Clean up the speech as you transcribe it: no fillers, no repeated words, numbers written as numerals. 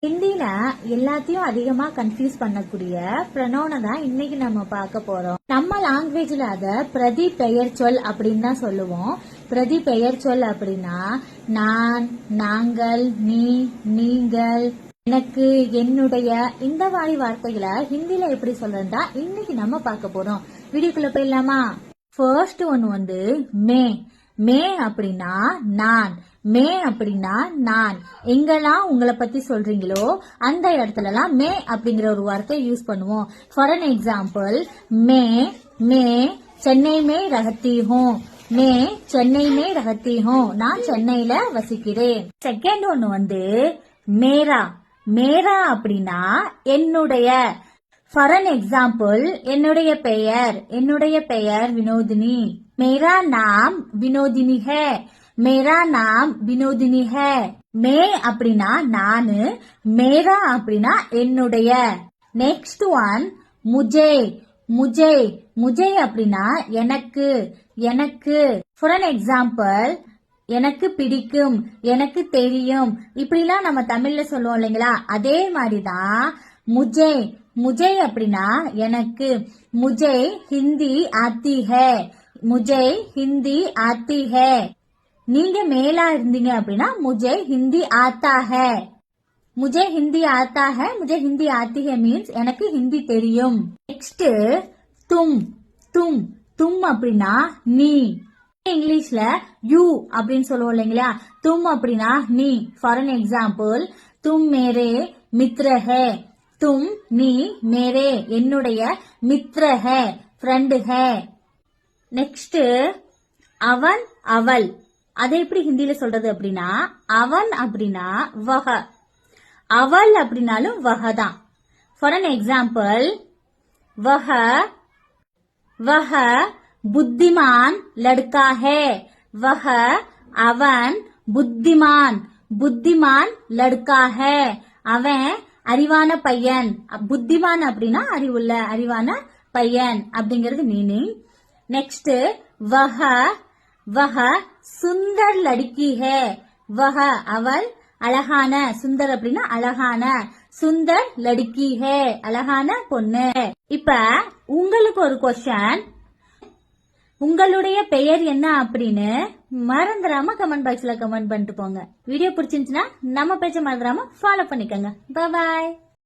ஹிந்தில எல்லாத்தையும் அதிகமா கன்ஃபியூஸ் பண்ணக்கூடிய ப்ரொனவுனை தான் இன்னைக்கு நம்ம பார்க்க போறோம். நம்ம லாங்குவேஜ்ல அத பிரதி பெயர் சொல் அப்படின்னு தான் சொல்லுவோம். பிரதி பெயர் சொல் அப்படின்னா நான், நாங்கள், நீ, நீங்கள், எனக்கு, என்னுடைய இந்த மாதிரி வார்த்தைகளை ஹிந்தில எப்படி சொல்றதா இன்னைக்கு நம்ம பார்க்க போறோம். வீடியோக்குள்ள போயிடலாமா? ஃபர்ஸ்ட் ஒன்னு மே. மே அப்படின்னா நான். மே அப்படின்னா நான். எங்கெல்லாம் உங்களை பத்தி சொல்றீங்களோ அந்த இடத்துலலாம் மே அப்படிங்கிற ஒரு வார்த்தை யூஸ் பண்ணுவோம். ஃபார் அன் எக்ஸாம்பிள், மே மே சென்னை மே ரகத்தி ஹூ. மே சென்னை மே ரகத்தி ஹூ. நான் சென்னையில வசிக்கிறேன். செகண்ட் ஒன்னு மேரா. மேரா அப்படின்னா என்னுடைய. ஃபார் அன் எக்ஸாம்பிள், என்னுடைய பெயர். என்னுடைய பெயர் வினோதினி. मेरा नाम विनोदिनी है. मेरा नाम विनोदिनी है. மே அப்படின்னா நானு, மேரா அப்படின்னா என்னுடைய. நெக்ஸ்ட் ஒன் முஜே. முஜே முஜே அப்படின்னா எனக்கு. எனக்கு. ஃபார் அன் எக்ஸாம்பிள், எனக்கு பிடிக்கும், எனக்கு தெரியும், இப்படிலாம் நம்ம தமிழ்ல சொல்லுவோம் இல்லைங்களா? அதே மாதிரிதான் முஜே. முஜே அப்படின்னா எனக்கு. முஜே ஹிந்தி ஆத்தி ஹே. முஜே ஹிந்தி ஆத்தி ஹே. நீங்க மேலா இருந்தீங்க அப்படின்னா முஜே ஹிந்தி ஆத்தா ஹே. முஜே ஹிந்தி ஆத்தா ஹே, முஜே ஹிந்தி ஆத்தி ஹே மீன்ஸ் எனக்கு ஹிந்தி தெரியும். நெக்ஸ்ட் தும். தும். தும் அப்படின்னா நீ. இங்கிலீஷ்ல யூ அப்படின்னு சொல்லுவோம் இல்லைங்களா? தும் அப்படின்னா நீ. ஃபார் அன் எக்ஸாம்பிள், தும் மேரே மித்ர ஹே. தும் நீ, மேரே என்னுடைய, மித்ர ஹே ஃப்ரெண்ட் ஹே. நெக்ஸ்ட் அவன் அவள். அதை எப்படி ஹிந்தியில சொல்றது அப்படின்னா, அவன் அப்படின்னா வஹ, அவள் அப்படின்னாலும் வஹ தான். ஃபார் அன் எக்ஸாம்பிள், வஹ வஹ புத்திமான் லட்கா ஹே. வஹ அவன், புத்திமான் புத்திமான் லட்கா ஹே அவன் அறிவான பையன். புத்திமான் அப்படின்னா அறிவுள்ள, அறிவான பையன் அப்படிங்கிறது மீனிங். நெக்ஸ்ட் வஹ வஹ சுந்தர் லடுக்கி ஹே. வஹ அவள் அழகான. சுந்தர் அப்படின்னா அழகான. சுந்தர் லடுக்கி ஹே அழகான பொண்ணு. இப்ப உங்களுக்கு ஒரு क्वेश्चन, உங்களுடைய பெயர் என்ன அப்படின்னு மறந்துடாம கமெண்ட் பாக்ஸ்ல கமெண்ட் பண்ணிட்டு போங்க. வீடியோ பிடிச்சிருந்துச்சுன்னா நம்ம பேச்ச மறந்துடாம ஃபாலோ பண்ணிக்கோங்க. பாய்.